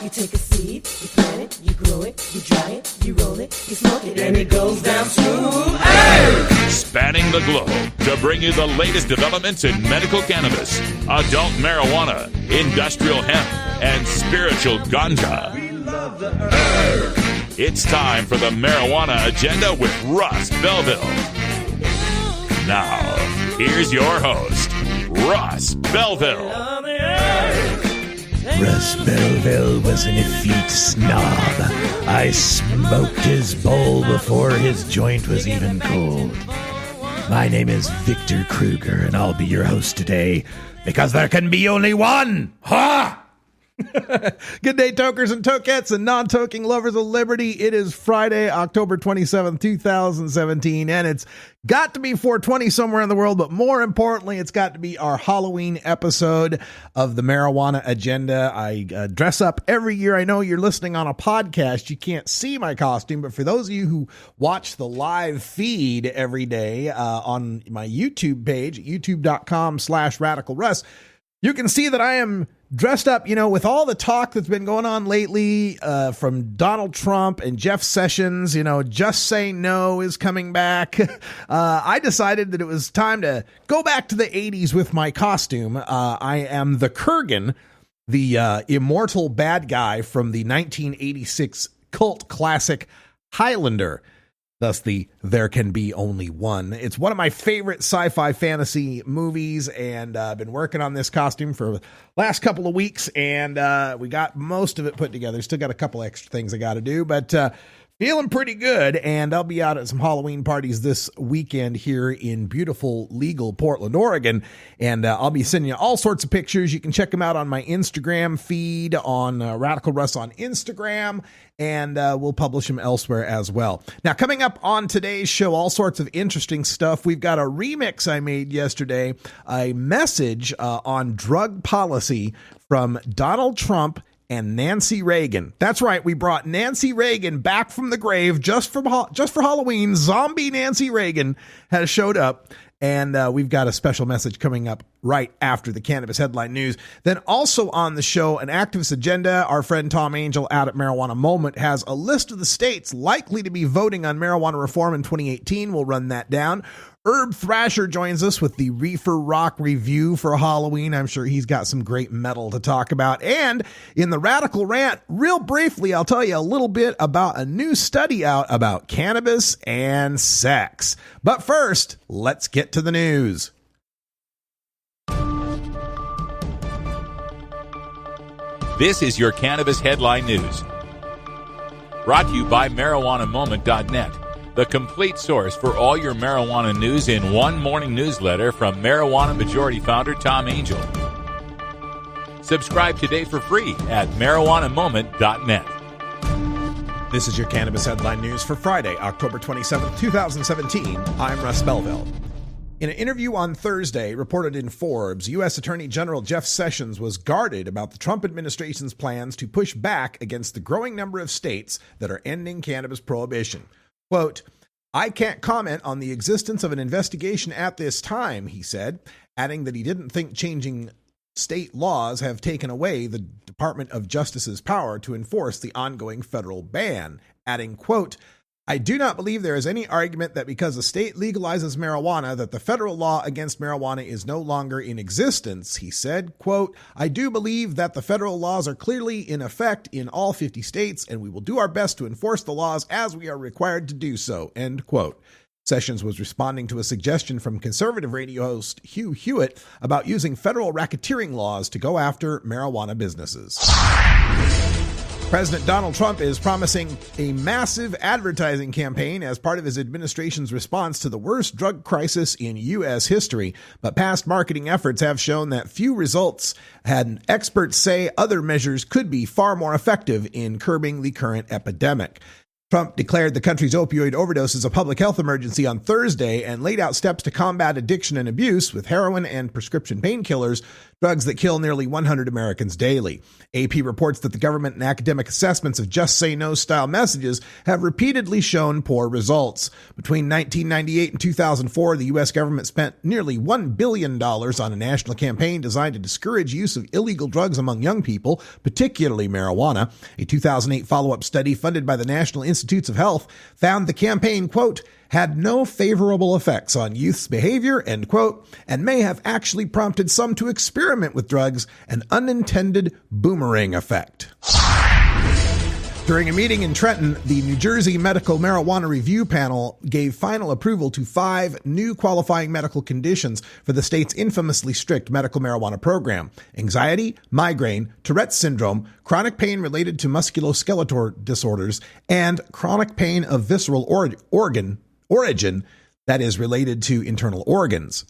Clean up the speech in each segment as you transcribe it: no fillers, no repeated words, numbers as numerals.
You take a seed, you plant it, you grow it, you dry it, you roll it, you smoke it, and it goes down smooth. Hey! Spanning the globe to bring you the latest developments in medical cannabis, adult marijuana, industrial hemp, and spiritual ganja. We love the herb. It's time for the Marijuana Agenda with Russ Belville. Now, here's your host, Russ Belville. Russ Belville was an effete snob. I smoked his bowl before his joint was even cold. My name is Victor Kruger, and I'll be your host today because there can be only one. Ha! Good day, tokers and tokettes and non-toking lovers of liberty. It is Friday, October 27th, 2017, and it's got to be 420 somewhere in the world, but more importantly, it's got to be our Halloween episode of the Marijuana Agenda. I dress up every year. I know you're listening on a podcast. You can't see my costume, but for those of you who watch the live feed every day on my YouTube page, youtube.com/radicalruss, you can see that I am dressed up, with all the talk that's been going on lately from Donald Trump and Jeff Sessions. Just Say No is coming back. I decided that it was time to go back to the 80s with my costume. I am the Kurgan, the immortal bad guy from the 1986 cult classic Highlander. Thus the There Can Be Only One. It's one of my favorite sci-fi fantasy movies, and I've been working on this costume for the last couple of weeks, and we got most of it put together. Still got a couple extra things I got to do, but feeling pretty good, and I'll be out at some Halloween parties this weekend here in beautiful, legal Portland, Oregon, and I'll be sending you all sorts of pictures. You can check them out on my Instagram feed, on Radical Russ on Instagram, and we'll publish them elsewhere as well. Now, coming up on today's show, all sorts of interesting stuff. We've got a remix I made yesterday, a message on drug policy from Donald Trump and Nancy Reagan. That's right. We brought Nancy Reagan back from the grave just for Halloween. Zombie Nancy Reagan has showed up, and we've got a special message coming up right after the cannabis headline news. Then also on the show, an activist agenda. Our friend Tom Angel out at Marijuana Moment has a list of the states likely to be voting on marijuana reform in 2018. We'll run that down. Herb Thrasher joins us with the Reefer Rock review for Halloween. I'm sure he's got some great metal to talk about. And in the Radical Rant, real briefly, I'll tell you a little bit about a new study out about cannabis and sex. But first, let's get to the news. This is your Cannabis Headline News. Brought to you by MarijuanaMoment.net, the complete source for all your marijuana news in one morning newsletter from Marijuana Majority Founder Tom Angel. Subscribe today for free at MarijuanaMoment.net. This is your Cannabis Headline News for Friday, October 27th, 2017. I'm Russ Belville. In an interview on Thursday, reported in Forbes, U.S. Attorney General Jeff Sessions was guarded about the Trump administration's plans to push back against the growing number of states that are ending cannabis prohibition. Quote, "I can't comment on the existence of an investigation at this time," he said, adding that he didn't think changing state laws have taken away the Department of Justice's power to enforce the ongoing federal ban, adding, quote, "I do not believe there is any argument that because a state legalizes marijuana that the federal law against marijuana is no longer in existence," he said. Quote, "I do believe that the federal laws are clearly in effect in all 50 states, and we will do our best to enforce the laws as we are required to do so," end quote. Sessions was responding to a suggestion from conservative radio host Hugh Hewitt about using federal racketeering laws to go after marijuana businesses. President Donald Trump is promising a massive advertising campaign as part of his administration's response to the worst drug crisis in U.S. history, but past marketing efforts have shown that few results, and experts say other measures could be far more effective in curbing the current epidemic. Trump declared the country's opioid overdoses a public health emergency on Thursday and laid out steps to combat addiction and abuse with heroin and prescription painkillers drugs that kill nearly 100 Americans daily. AP reports that the government and academic assessments of Just Say No style messages have repeatedly shown poor results. Between 1998 and 2004, the U.S. government spent nearly $1 billion on a national campaign designed to discourage use of illegal drugs among young people, particularly marijuana. A 2008 follow-up study funded by the National Institutes of Health found the campaign, quote, had no favorable effects on youth's behavior, end quote, and may have actually prompted some to experiment with drugs, an unintended boomerang effect. During a meeting in Trenton, the New Jersey Medical Marijuana Review Panel gave final approval to 5 new qualifying medical conditions for the state's infamously strict medical marijuana program: anxiety, migraine, Tourette's syndrome, chronic pain related to musculoskeletal disorders, and chronic pain of visceral origin that is related to internal organs.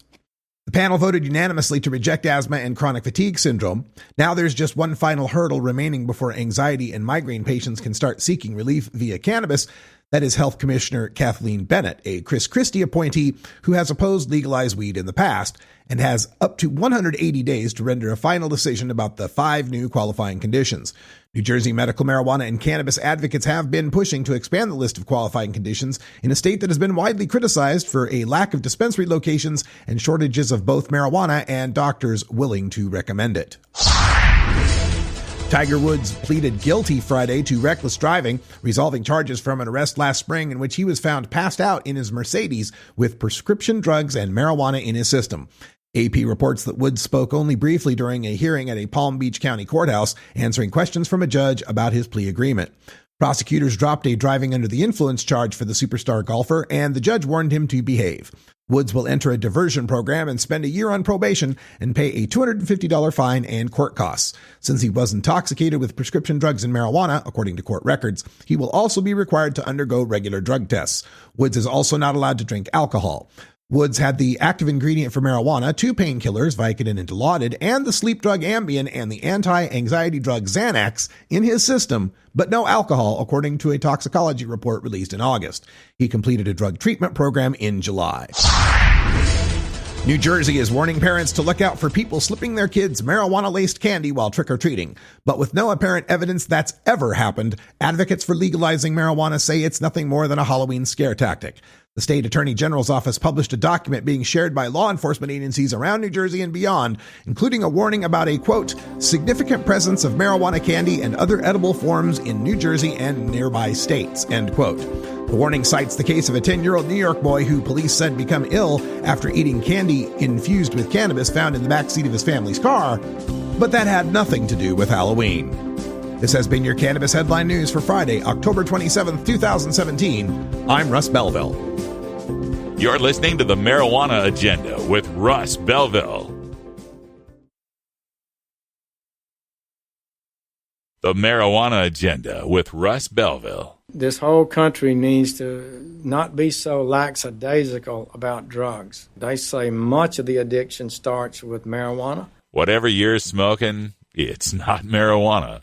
The panel voted unanimously to reject asthma and chronic fatigue syndrome. Now there's just one final hurdle remaining before anxiety and migraine patients can start seeking relief via cannabis. That is Health Commissioner Kathleen Bennett, a Chris Christie appointee who has opposed legalized weed in the past and has up to 180 days to render a final decision about the 5 new qualifying conditions. New Jersey medical marijuana and cannabis advocates have been pushing to expand the list of qualifying conditions in a state that has been widely criticized for a lack of dispensary locations and shortages of both marijuana and doctors willing to recommend it. Tiger Woods pleaded guilty Friday to reckless driving, resolving charges from an arrest last spring in which he was found passed out in his Mercedes with prescription drugs and marijuana in his system. AP reports that Woods spoke only briefly during a hearing at a Palm Beach County courthouse, answering questions from a judge about his plea agreement. Prosecutors dropped a driving under the influence charge for the superstar golfer, and the judge warned him to behave. Woods will enter a diversion program and spend a year on probation and pay a $250 fine and court costs. Since he was intoxicated with prescription drugs and marijuana, according to court records, he will also be required to undergo regular drug tests. Woods is also not allowed to drink alcohol. Woods had the active ingredient for marijuana, 2 painkillers, Vicodin and Dilaudid, and the sleep drug Ambien and the anti-anxiety drug Xanax in his system, but no alcohol, according to a toxicology report released in August. He completed a drug treatment program in July. New Jersey is warning parents to look out for people slipping their kids marijuana-laced candy while trick-or-treating. But with no apparent evidence that's ever happened, advocates for legalizing marijuana say it's nothing more than a Halloween scare tactic. The state attorney general's office published a document being shared by law enforcement agencies around New Jersey and beyond, including a warning about a, quote, significant presence of marijuana candy and other edible forms in New Jersey and nearby states, end quote. The warning cites the case of a 10-year-old New York boy who police said became ill after eating candy infused with cannabis found in the backseat of his family's car, but that had nothing to do with Halloween. This has been your Cannabis Headline News for Friday, October 27th, 2017. I'm Russ Belville. You're listening to the Marijuana Agenda with Russ Belville. The Marijuana Agenda with Russ Belville. This whole country needs to not be so lackadaisical about drugs. They say much of the addiction starts with marijuana. Whatever you're smoking, it's not marijuana.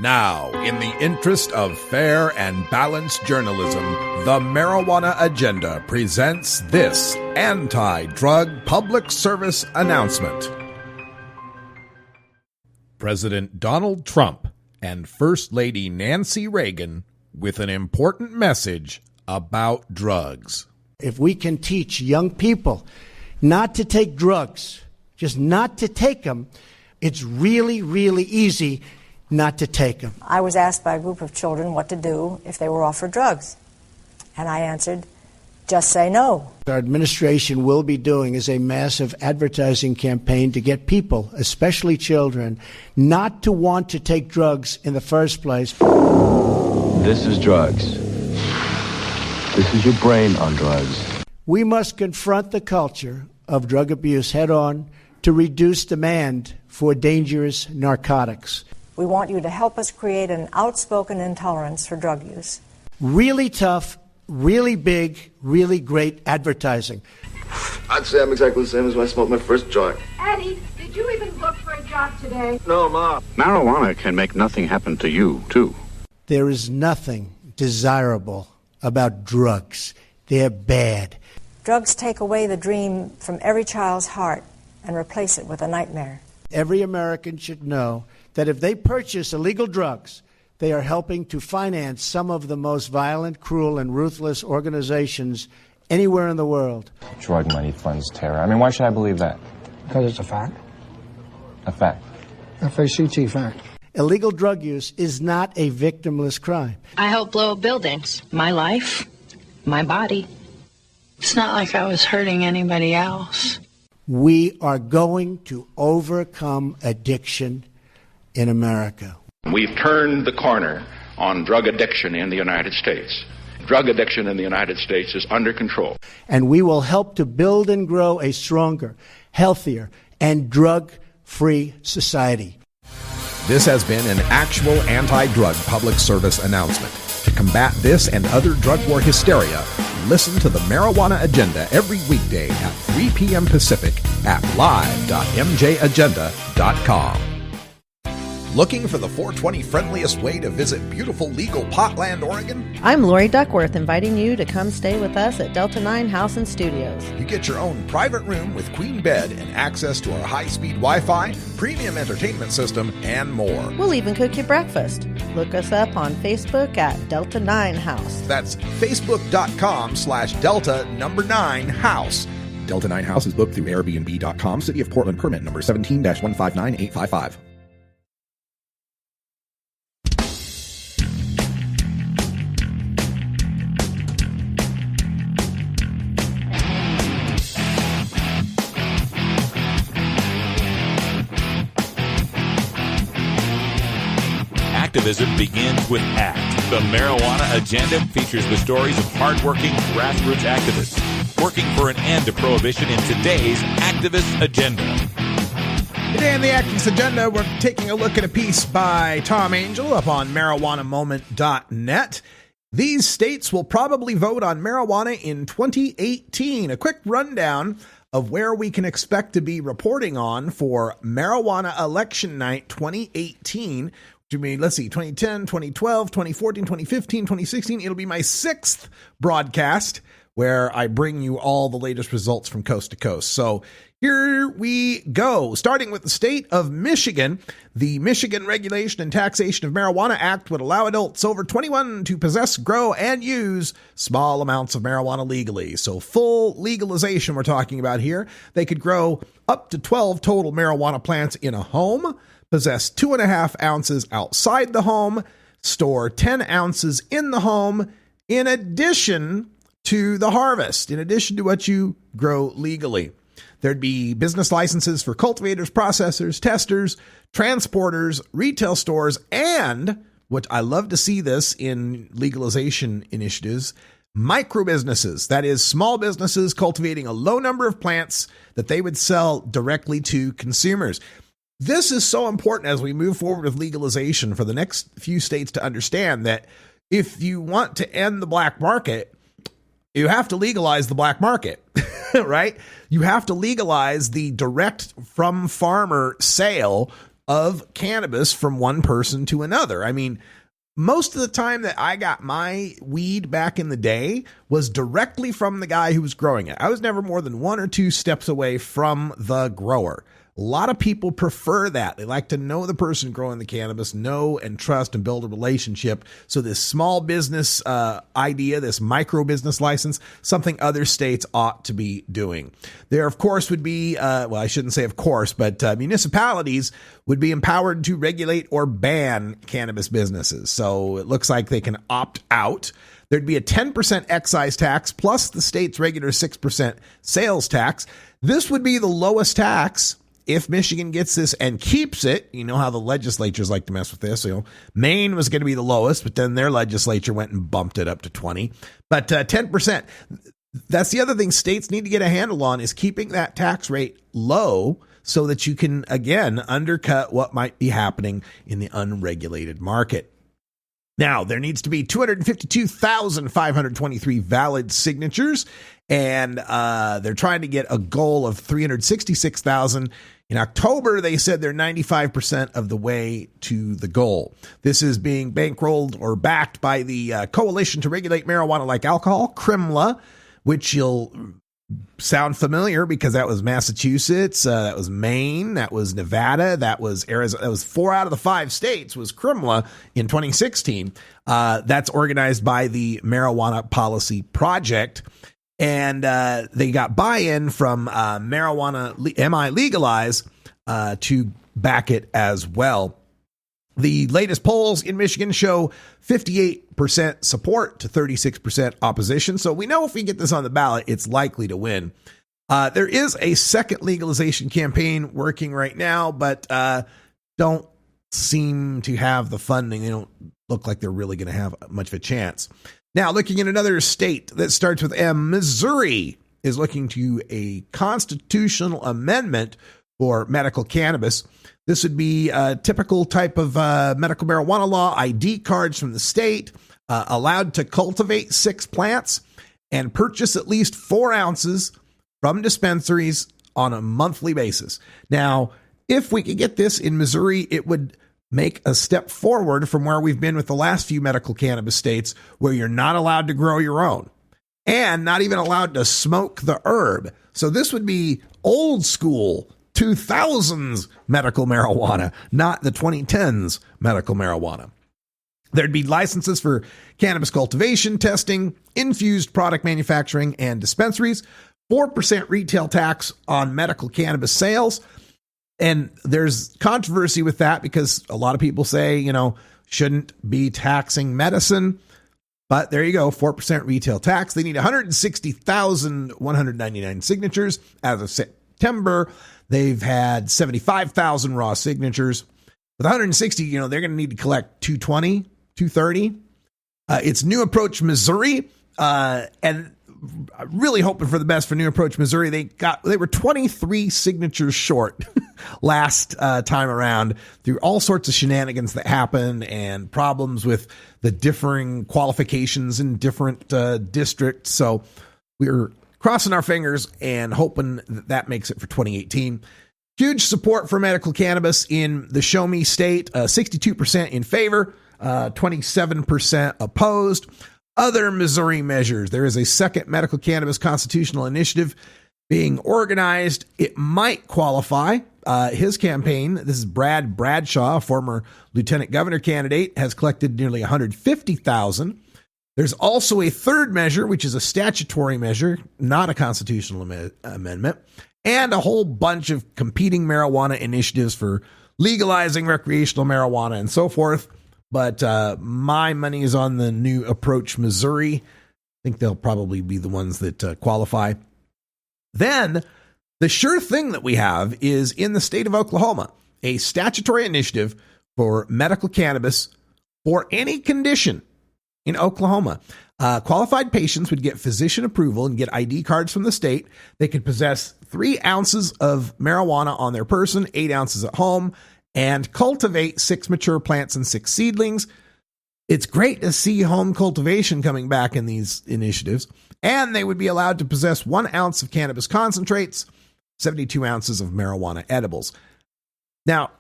Now, in the interest of fair and balanced journalism, the Marijuana Agenda presents this anti-drug public service announcement. President Donald Trump and First Lady Nancy Reagan with an important message about drugs. If we can teach young people not to take drugs, just not to take them, it's really, really easy not to take them. I was asked by a group of children what to do if they were offered drugs. And I answered, just say no. Our administration will be doing is a massive advertising campaign to get people, especially children, not to want to take drugs in the first place. This is drugs. This is your brain on drugs. We must confront the culture of drug abuse head on to reduce demand for dangerous narcotics. We want you to help us create an outspoken intolerance for drug use. Really tough, really big, really great advertising. I'd say I'm exactly the same as when I smoked my first joint. Eddie, did you even look for a job today? No, Ma. Marijuana can make nothing happen to you, too. There is nothing desirable about drugs. They're bad. Drugs take away the dream from every child's heart. and replace it with a nightmare. Every American should know that if they purchase illegal drugs, they are helping to finance some of the most violent, cruel, and ruthless organizations anywhere in the world. Drug money funds terror. I mean, why should I believe that? Because it's a fact. A fact. F-A-C-T, fact. Illegal drug use is not a victimless crime. I helped blow up buildings. My life, my body. It's not like I was hurting anybody else. We are going to overcome addiction in America. We've turned the corner on drug addiction in the United States. Drug addiction in the United States is under control. And we will help to build and grow a stronger, healthier, and drug-free society. This has been an actual anti-drug public service announcement. To combat this and other drug war hysteria, listen to the Marijuana Agenda every weekday at 3 p.m. Pacific at live.mjagenda.com. Looking for the 420 friendliest way to visit beautiful legal Potland, Oregon? I'm Lori Duckworth, inviting you to come stay with us at Delta 9 House and Studios. You get your own private room with queen bed and access to our high-speed Wi-Fi, premium entertainment system, and more. We'll even cook you breakfast. Look us up on Facebook at Delta 9 House. That's facebook.com/Delta9House. Delta 9 House is booked through Airbnb.com. City of Portland permit number 17-159855. Activism begins with ACT. The Marijuana Agenda features the stories of hardworking grassroots activists working for an end to prohibition in today's activist agenda. Today on the Activist Agenda, we're taking a look at a piece by Tom Angel up on marijuanamoment.net. These states will probably vote on marijuana in 2018. A quick rundown of where we can expect to be reporting on for Marijuana Election Night 2018. I mean, let's see, 2010, 2012, 2014, 2015, 2016. It'll be my 6th broadcast where I bring you all the latest results from coast to coast. So here we go. Starting with the state of Michigan, the Michigan Regulation and Taxation of Marijuana Act would allow adults over 21 to possess, grow, and use small amounts of marijuana legally. So full legalization we're talking about here. They could grow up to 12 total marijuana plants in a home, possess 2.5 ounces outside the home, store 10 ounces in the home, in addition to the harvest, in addition to what you grow legally. There'd be business licenses for cultivators, processors, testers, transporters, retail stores, and, what I love to see this in legalization initiatives, micro businesses. That is, small businesses cultivating a low number of plants that they would sell directly to consumers. This is so important as we move forward with legalization for the next few states to understand that if you want to end the black market, you have to legalize the black market, right? You have to legalize the direct from farmer sale of cannabis from one person to another. I mean, most of the time that I got my weed back in the day was directly from the guy who was growing it. I was never more than 1 or 2 steps away from the grower. A lot of people prefer that. They like to know the person growing the cannabis, know and trust and build a relationship. So this small business idea, this micro business license, something other states ought to be doing. There, of course, would be, well, I shouldn't say of course, but municipalities would be empowered to regulate or ban cannabis businesses. So it looks like they can opt out. There'd be a 10% excise tax plus the state's regular 6% sales tax. This would be the lowest tax if Michigan gets this and keeps it. You know how the legislatures like to mess with this. You know, Maine was going to be the lowest, but then their legislature went and bumped it up to 20. But 10%. That's the other thing states need to get a handle on, is keeping that tax rate low so that you can, again, undercut what might be happening in the unregulated market. Now, there needs to be 252,523 valid signatures, and they're trying to get a goal of 366,000. In October, they said they're 95% of the way to the goal. This is being bankrolled or backed by the Coalition to Regulate Marijuana Like Alcohol, CRMLA, which you'll sound familiar because that was Massachusetts, that was Maine, that was Nevada, that was Arizona. That was 4 out of the 5 states was CRMLA in 2016. That's organized by the Marijuana Policy Project. And they got buy-in from Marijuana MI Legalize to back it as well. The latest polls in Michigan show 58% support to 36% opposition. So we know if we get this on the ballot, it's likely to win. There is a second legalization campaign working right now, but don't seem to have the funding. They don't look like they're really going to have much of a chance. Now, looking at another state that starts with M, Missouri is looking to a constitutional amendment for medical cannabis. This would be a typical type of medical marijuana law, ID cards from the state, allowed to cultivate 6 plants and purchase at least 4 ounces from dispensaries on a monthly basis. Now, if we could get this in Missouri, it would make a step forward from where we've been with the last few medical cannabis states where you're not allowed to grow your own and not even allowed to smoke the herb. So this would be old school 2000s medical marijuana, not the 2010s medical marijuana. There'd be licenses for cannabis cultivation, testing, infused product manufacturing, and dispensaries, 4% retail tax on medical cannabis sales. And there's controversy with that because a lot of people say, shouldn't be taxing medicine. But there you go, 4% retail tax. They need 160,199 signatures as of September. They've had 75,000 raw signatures. With 160, they're going to need to collect 220, 230. It's New Approach Missouri, and really hoping for the best for New Approach Missouri. They were 23 signatures short last time around through all sorts of shenanigans that happened and problems with the differing qualifications in different districts. So we're crossing our fingers and hoping that makes it for 2018. Huge support for medical cannabis in the Show Me state, 62% in favor, 27% opposed. Other Missouri measures. There is a second medical cannabis constitutional initiative being organized. It might qualify. His campaign, this is Brad Bradshaw, a former lieutenant governor candidate, has collected nearly 150,000. There's also a third measure, which is a statutory measure, not a constitutional amendment, and a whole bunch of competing marijuana initiatives for legalizing recreational marijuana and so forth. But my money is on the New Approach Missouri. I think they'll probably be the ones that qualify. Then the sure thing that we have is in the state of Oklahoma, a statutory initiative for medical cannabis for any condition. In Oklahoma, qualified patients would get physician approval and get ID cards from the state. They could possess 3 ounces of marijuana on their person, 8 ounces at home, and cultivate 6 mature plants and 6 seedlings. It's great to see home cultivation coming back in these initiatives. And they would be allowed to possess 1 ounce of cannabis concentrates, 72 ounces of marijuana edibles. Now,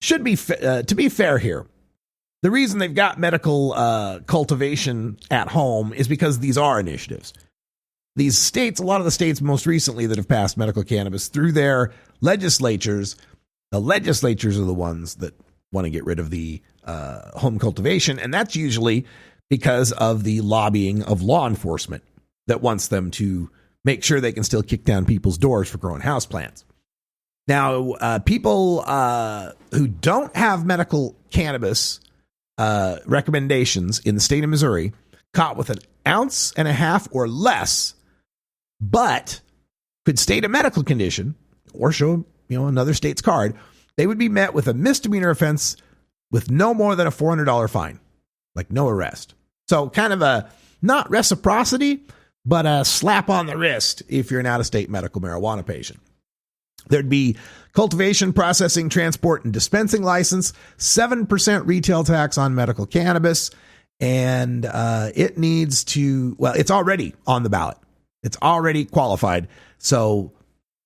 should be to be fair here, the reason they've got medical cultivation at home is because these are initiatives. These states, a lot of the states most recently that have passed medical cannabis through their legislatures, the legislatures are the ones that want to get rid of the home cultivation. And that's usually because of the lobbying of law enforcement that wants them to make sure they can still kick down people's doors for growing houseplants. Now, people who don't have medical cannabis recommendations in the state of Missouri, caught with 1.5 ounces or less, but could state a medical condition or show another state's card, they would be met with a misdemeanor offense with no more than a $400 fine, like no arrest. So kind of a not reciprocity, but a slap on the wrist if you're an out-of-state medical marijuana patient. There'd be cultivation, processing, transport, and dispensing license, 7% retail tax on medical cannabis, and it needs to, it's already on the ballot. It's already qualified. So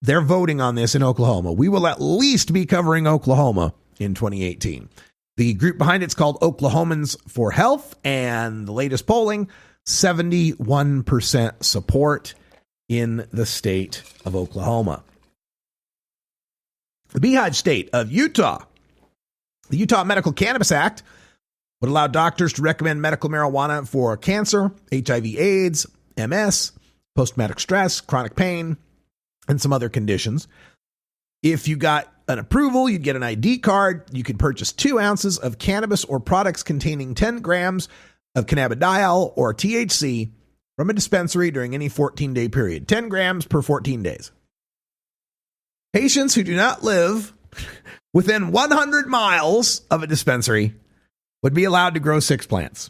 they're voting on this in Oklahoma. We will at least be covering Oklahoma in 2018. The group behind it's called Oklahomans for Health, and the latest polling, 71% support. in the state of Oklahoma. The Beehive state of Utah. The Utah Medical Cannabis Act would allow doctors to recommend medical marijuana for cancer, HIV/AIDS, MS, post-traumatic stress, chronic pain, and some other conditions. If you got an approval, you'd get an ID card. You could purchase 2 ounces of cannabis or products containing 10 grams of cannabidiol or THC from a dispensary during any 14-day period. 10 grams per 14 days. Patients who do not live within 100 miles of a dispensary would be allowed to grow 6 plants.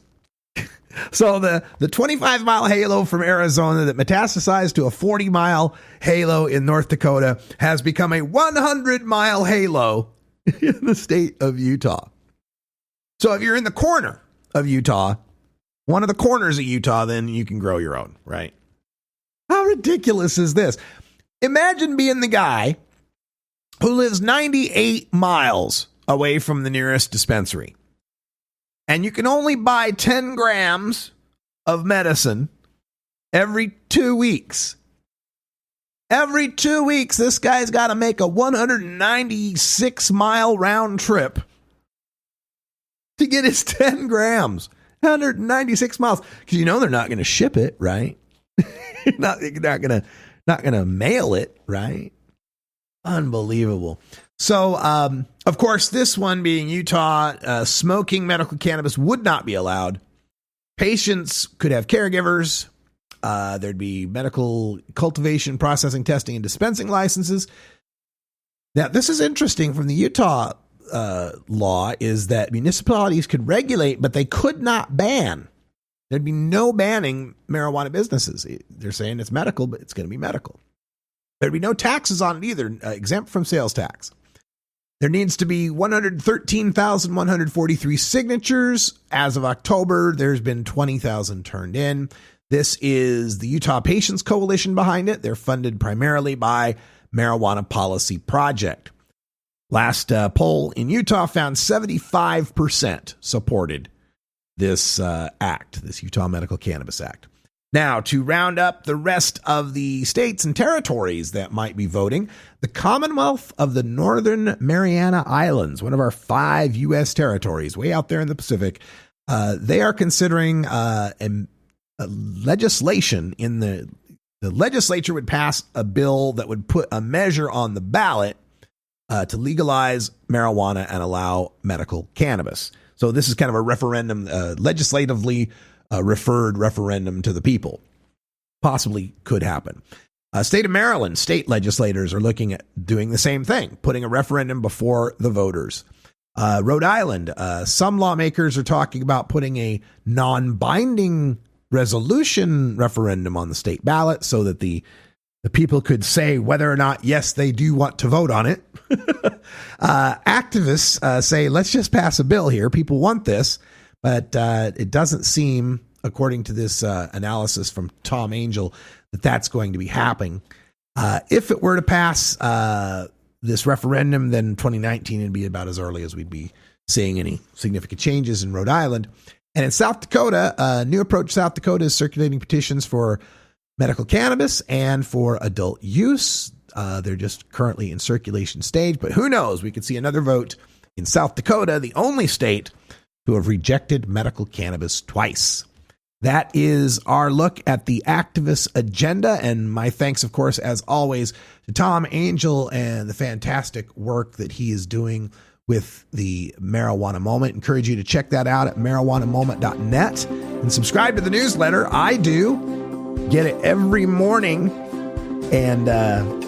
So the 25-mile halo from Arizona that metastasized to a 40-mile halo in North Dakota has become a 100-mile halo in the state of Utah. So if you're in the corner of Utah, one of the corners of Utah, then you can grow your own, right? How ridiculous is this? Imagine being the guy who lives 98 miles away from the nearest dispensary. And you can only buy 10 grams of medicine every 2 weeks. Every 2 weeks, this guy's got to make a 196-mile round trip to get his 10 grams. 196 miles. Because you know they're not going to ship it, right? not going to mail it, right? Unbelievable. So, of course, this one being Utah, smoking medical cannabis would not be allowed. Patients could have caregivers. There'd be medical cultivation, processing, testing, and dispensing licenses. Now, this is interesting from the Utah law is that municipalities could regulate, but they could not ban. There'd be no banning marijuana businesses. They're saying it's medical, but it's going to be medical. There'd be no taxes on it either, exempt from sales tax. There needs to be 113,143 signatures. As of October, there's been 20,000 turned in. This is the Utah Patients Coalition behind it. They're funded primarily by Marijuana Policy Project. Last poll in Utah found 75% supported this act, this Utah Medical Cannabis Act. Now, to round up the rest of the states and territories that might be voting, the Commonwealth of the Northern Mariana Islands, one of our 5 U.S. territories way out there in the Pacific, they are considering a legislation in the legislature would pass a bill that would put a measure on the ballot to legalize marijuana and allow medical cannabis. So this is kind of a referendum, legislatively referred referendum to the people. Possibly could happen. State of Maryland, state legislators are looking at doing the same thing, putting a referendum before the voters. Rhode Island, some lawmakers are talking about putting a non-binding resolution referendum on the state ballot so that the people could say whether or not, yes, they do want to vote on it. Activists say, let's just pass a bill here. People want this. But it doesn't seem, according to this analysis from Tom Angel, that that's going to be happening. If it were to pass this referendum, then 2019 would be about as early as we'd be seeing any significant changes in Rhode Island. And in South Dakota, New Approach South Dakota is circulating petitions for medical cannabis and for adult use. They're just currently in circulation stage, but who knows? We could see another vote in South Dakota, the only state who have rejected medical cannabis twice. That is our look at the activist agenda. And my thanks, of course, as always, to Tom Angel and the fantastic work that he is doing with the Marijuana Moment. Encourage you to check that out at marijuanamoment.net and subscribe to the newsletter. I do. Get it every morning and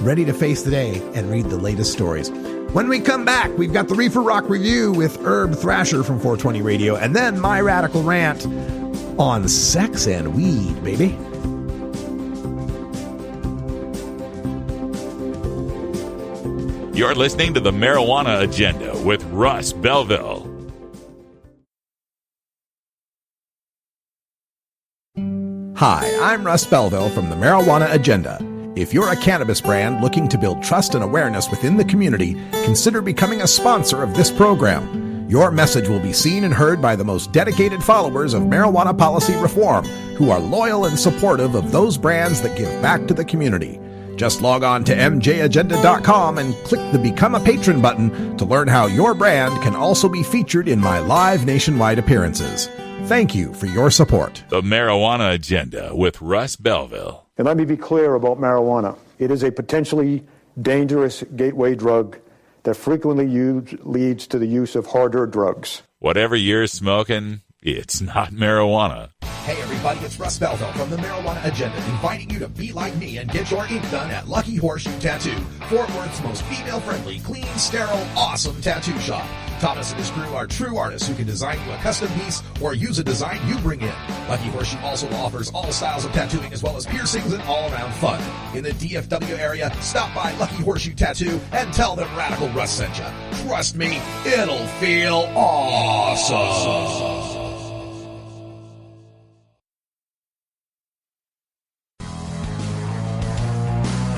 ready to face the day and read the latest stories. When we come back, we've got the Reefer Rock Review with Herb Thrasher from 420 Radio, and then my radical rant on sex and weed, baby. You're listening to the Marijuana Agenda with Russ Belville. Hi, I'm Russ Belville from the Marijuana Agenda. If you're a cannabis brand looking to build trust and awareness within the community, consider becoming a sponsor of this program. Your message will be seen and heard by the most dedicated followers of marijuana policy reform, who are loyal and supportive of those brands that give back to the community. Just log on to mjagenda.com and click the Become a Patron button to learn how your brand can also be featured in my live nationwide appearances. Thank you for your support. The Marijuana Agenda with Russ Belville. And let me be clear about marijuana. It is a potentially dangerous gateway drug that frequently leads to the use of harder drugs. Whatever you're smoking, it's not marijuana. Hey everybody, it's Russ Belville from the Marijuana Agenda, inviting you to be like me and get your ink done at Lucky Horseshoe Tattoo, Fort Worth's most female-friendly, clean, sterile, awesome tattoo shop. Thomas and his crew are true artists who can design you a custom piece or use a design you bring in. Lucky Horseshoe also offers all styles of tattooing as well as piercings and all-around fun. In the DFW area, stop by Lucky Horseshoe Tattoo and tell them Radical Russ sent you. Trust me, it'll feel awesome.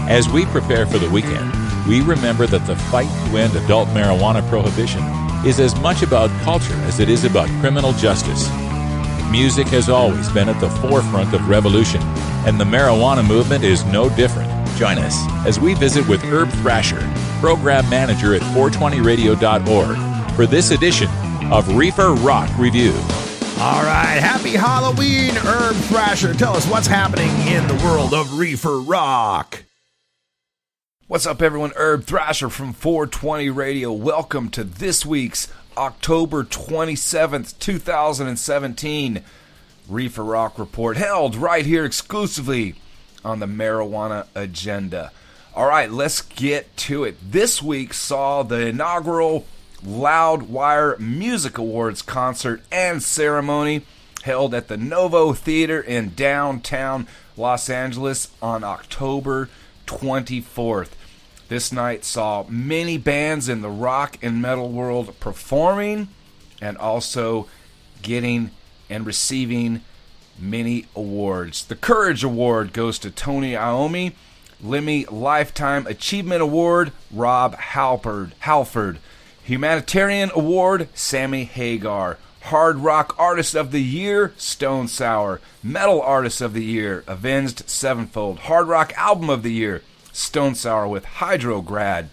As we prepare for the weekend, we remember that the fight to end adult marijuana prohibition is as much about culture as it is about criminal justice. Music has always been at the forefront of revolution, and the marijuana movement is no different. Join us as we visit with Herb Thrasher, program manager at 420radio.org, for this edition of Reefer Rock Review. All right, happy Halloween, Herb Thrasher. Tell us what's happening in the world of Reefer Rock. What's up, everyone? Herb Thrasher from 420 Radio. Welcome to this week's October 27th, 2017 Reefer Rock Report, held right here exclusively on the Marijuana Agenda. All right, let's get to it. This week saw the inaugural Loudwire Music Awards concert and ceremony held at the Novo Theater in downtown Los Angeles on October 24th. This night saw many bands in the rock and metal world performing and also getting and receiving many awards. The Courage Award goes to Tony Iommi, Lemmy Lifetime Achievement Award, Rob Halford, Humanitarian Award, Sammy Hagar, Hard Rock Artist of the Year, Stone Sour, Metal Artist of the Year, Avenged Sevenfold, Hard Rock Album of the Year, Stone Sour with Hydrograd,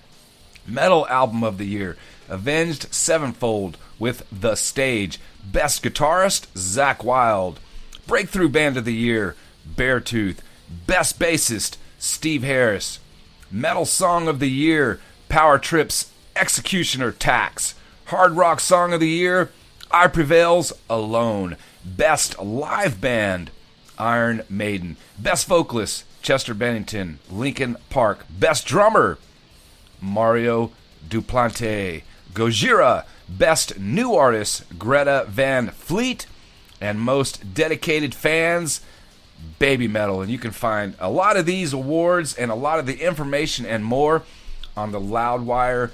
Metal Album of the Year, Avenged Sevenfold with The Stage, Best Guitarist, Zakk Wylde, Breakthrough Band of the Year, Beartooth, Best Bassist, Steve Harris, Metal Song of the Year, Power Trip's Executioner Tax, Hard Rock Song of the Year, I Prevail's Alone, Best Live Band, Iron Maiden, Best Vocalist, Chester Bennington, Linkin Park. Best Drummer, Mario Duplantis. Gojira, Best New Artist, Greta Van Fleet. And Most Dedicated Fans, Baby Metal. And you can find a lot of these awards and a lot of the information and more on the loudwire.com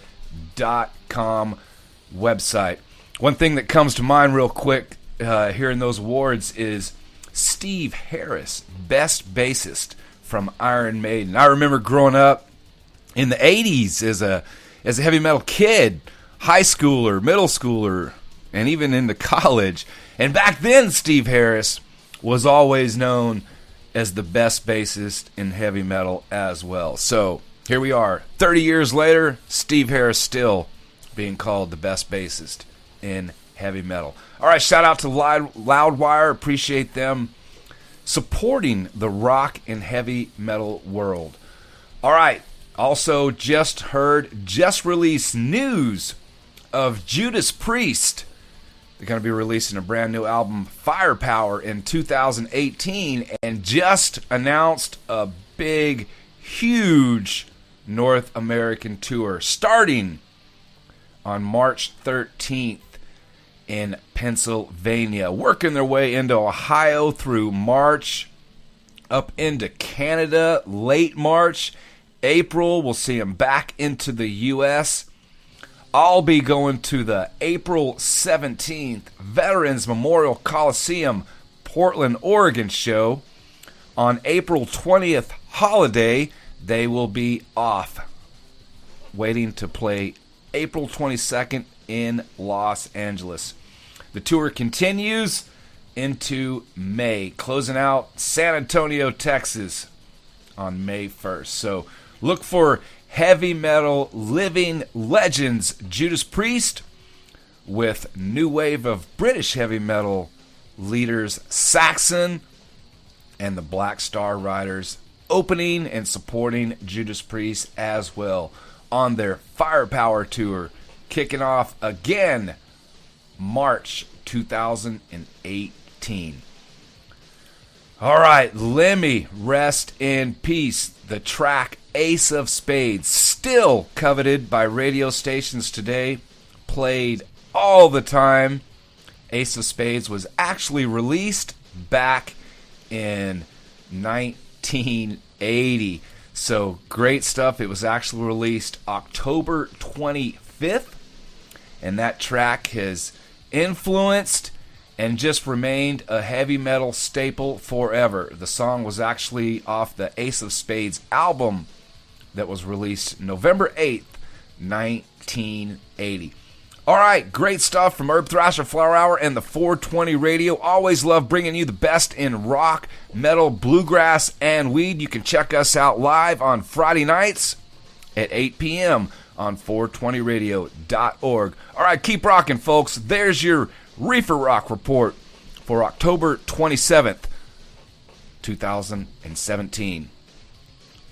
website. One thing that comes to mind real quick hearing those awards is Steve Harris, Best Bassist from Iron Maiden. I remember growing up in the 80s as a heavy metal kid, high schooler, middle schooler, and even into college. And back then, Steve Harris was always known as the best bassist in heavy metal as well. So here we are, 30 years later, Steve Harris still being called the best bassist in heavy metal. All right, shout out to Loudwire. Appreciate them supporting the rock and heavy metal world. All right, also just released news of Judas Priest. They're going to be releasing a brand new album, Firepower, in 2018, and just announced a big, huge North American tour starting on March 13th. In Pennsylvania, working their way into Ohio through March, up into Canada, late March, April, we'll see them back into the U.S. I'll be going to the April 17th Veterans Memorial Coliseum, Portland, Oregon show. On April 20th, Holiday, they will be off, waiting to play April 22nd in Los Angeles. The tour continues into May, closing out San Antonio, Texas on May 1st. So look for heavy metal living legends Judas Priest with new wave of British heavy metal leaders Saxon and the Black Star Riders opening and supporting Judas Priest as well on their Firepower tour, kicking off again March 2018. All right, Lemmy, rest in peace. The track Ace of Spades, still coveted by radio stations today, played all the time. Ace of Spades was actually released back in 1980. So great stuff. It was actually released October 25th, and that track has influenced and just remained a heavy metal staple forever. The song was actually off the Ace of Spades album that was released November 8th, 1980. All right, great stuff from Herb Thrasher Flower Hour and the 420 Radio. Always love bringing you the best in rock, metal, bluegrass, and weed. You can check us out live on Friday nights at 8 p.m. on 420radio.org. All right, keep rocking, folks. There's your Reefer Rock Report for October 27th, 2017.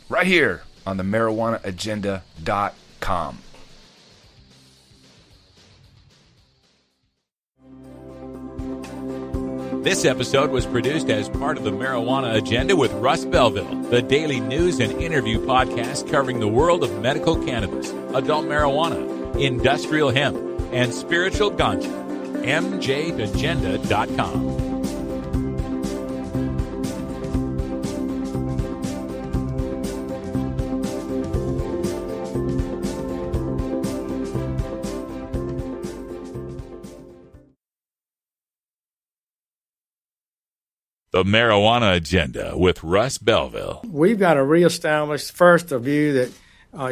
Right here on the marijuanaagenda.com. This episode was produced as part of the Marijuana Agenda with Russ Belville, the daily news and interview podcast covering the world of medical cannabis, adult marijuana, industrial hemp, and spiritual ganja. MJagenda.com. The Marijuana Agenda with Russ Belville. We've got to reestablish first a view that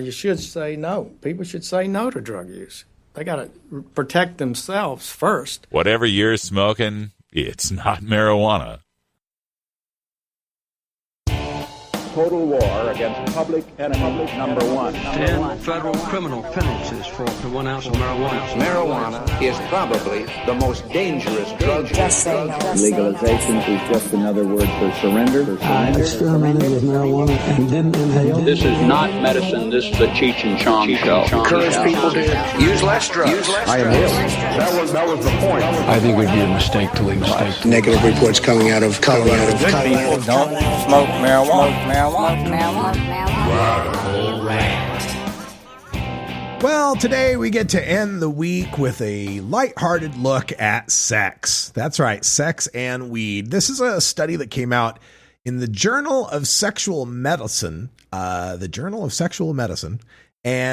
you should say no. People should say no to drug use. They got to protect themselves first. Whatever you're smoking, it's not marijuana. Total war against public enemy number one. 10 federal criminal penalties for up to 1 ounce of marijuana. Marijuana is probably the most dangerous drug. Legalization is just another word for surrender. I experimented with marijuana and didn't inhale. This is not medicine. This is a Cheech and Chong show. Encourage people to use less drugs. I inhaled. That was the point. I think it would be a mistake to legalize. Negative reports coming out of Colorado. Good people don't smoke marijuana. Well, today we get to end the week with a lighthearted look at sex. That's right, sex and weed. This is a study that came out in the Journal of Sexual Medicine, and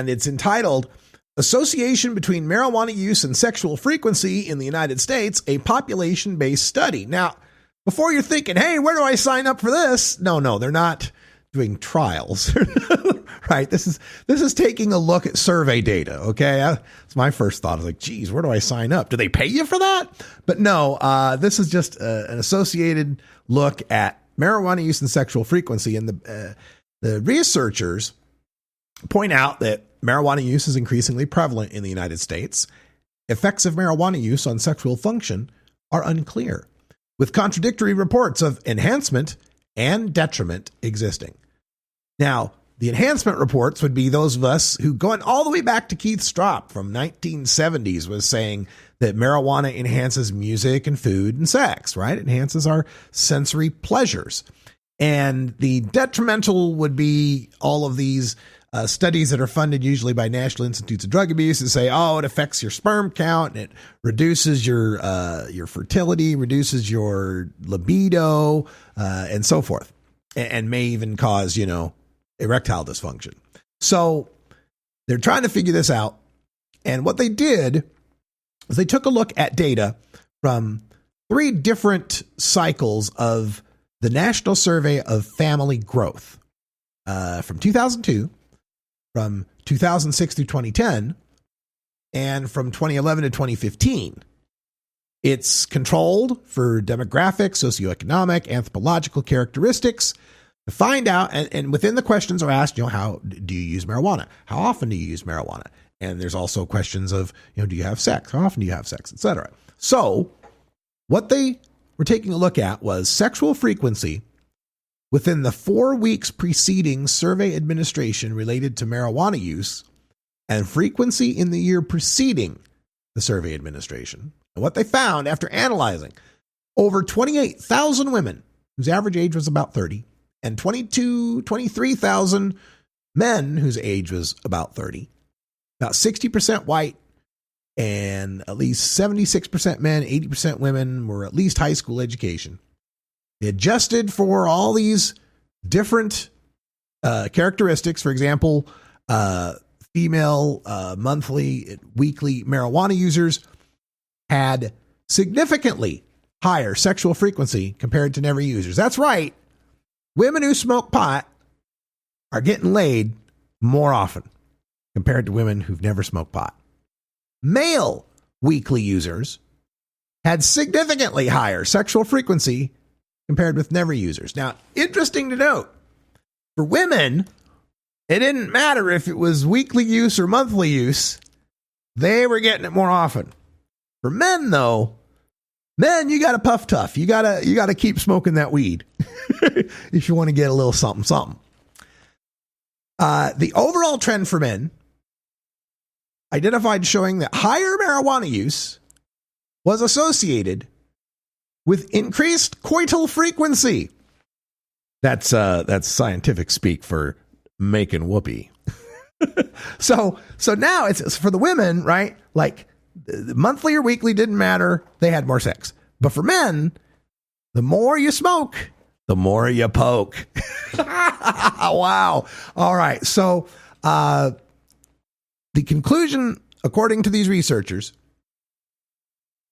it's entitled Association Between Marijuana Use and Sexual Frequency in the United States, a Population-Based Study. Now, before you're thinking, hey, where do I sign up for this? No, they're not doing trials, right? This is taking a look at survey data. Okay. That's my first thought. I was like, geez, where do I sign up? Do they pay you for that? But no, this is just an associated look at marijuana use and sexual frequency. And the researchers point out that marijuana use is increasingly prevalent in the United States. Effects of marijuana use on sexual function are unclear, with contradictory reports of enhancement and detriment existing. Now, the enhancement reports would be those of us who, going all the way back to Keith Stropp from 1970s, was saying that marijuana enhances music and food and sex, right? It enhances our sensory pleasures. And the detrimental would be all of these studies that are funded usually by National Institutes of Drug Abuse that say, oh, it affects your sperm count and it reduces your fertility, reduces your libido, and so forth, and may even cause, erectile dysfunction. So they're trying to figure this out. And what they did is they took a look at data from 3 different cycles of the National Survey of Family Growth from 2002, from 2006 through 2010, And from 2011 to 2015, it's controlled for demographic, socioeconomic, anthropological characteristics to find out. And within the questions are asked, how do you use marijuana? How often do you use marijuana? And there's also questions of, do you have sex? How often do you have sex, etc. So what they were taking a look at was sexual frequency within the 4 weeks preceding survey administration related to marijuana use and frequency in the year preceding the survey administration. And what they found after analyzing over 28,000 women whose average age was about 30 and 23,000 men whose age was about 30, about 60% white and at least 76% men, 80% women were at least high school education. They adjusted for all these different characteristics. For example, female monthly, weekly marijuana users had significantly higher sexual frequency compared to never users. That's right. Women who smoke pot are getting laid more often compared to women who've never smoked pot. Male weekly users had significantly higher sexual frequency compared with never users. Now, interesting to note, for women, it didn't matter if it was weekly use or monthly use. They were getting it more often. For men, though, you got to puff tough. You got to keep smoking that weed if you want to get a little something, something. The overall trend for men identified showing that higher marijuana use was associated with increased coital frequency. That's scientific speak for making whoopee. So now it's for the women, right? Like monthly or weekly didn't matter. They had more sex. But for men, the more you smoke, the more you poke. Wow. All right. So the conclusion, according to these researchers,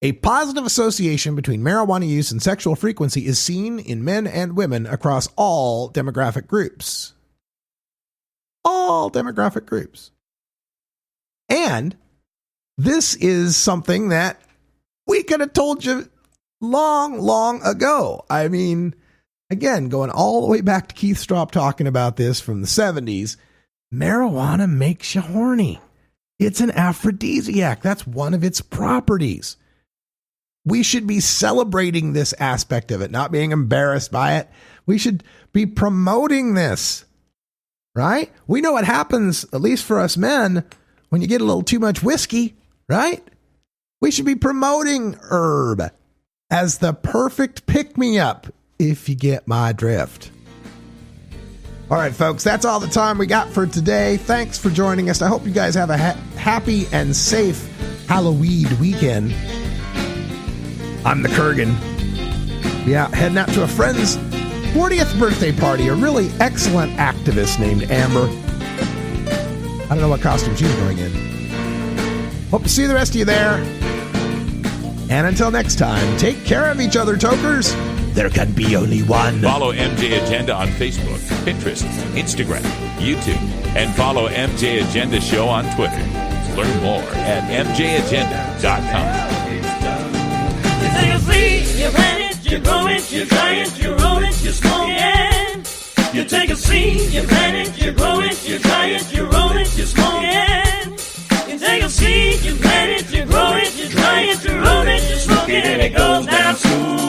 a positive association between marijuana use and sexual frequency is seen in men and women across all demographic groups. All demographic groups. And this is something that we could have told you long, long ago. I mean, again, going all the way back to Keith Stroup talking about this from the 70s, marijuana makes you horny. It's an aphrodisiac. That's one of its properties. We should be celebrating this aspect of it, not being embarrassed by it. We should be promoting this, right? We know what happens, at least for us men, when you get a little too much whiskey, right? We should be promoting herb as the perfect pick-me-up, if you get my drift. All right, folks, that's all the time we got for today. Thanks for joining us. I hope you guys have a happy and safe Halloween weekend. I'm the Kurgan. Yeah, heading out to a friend's 40th birthday party, a really excellent activist named Amber. I don't know what costume she's going in. Hope to see the rest of you there. And until next time, take care of each other, tokers. There can be only one. Follow MJ Agenda on Facebook, Pinterest, Instagram, YouTube, and follow MJ Agenda Show on Twitter. Learn more at mjagenda.com. You take a seed, you plant it, you grow it, you dry it, you roll it, you smoke it. You take a seed, you plant it, you grow it, you dry it, you roll it, you smoke it. You take a seed, you plant it, you grow it, you dry it, you roll it, you smoke it, and it goes down smooth.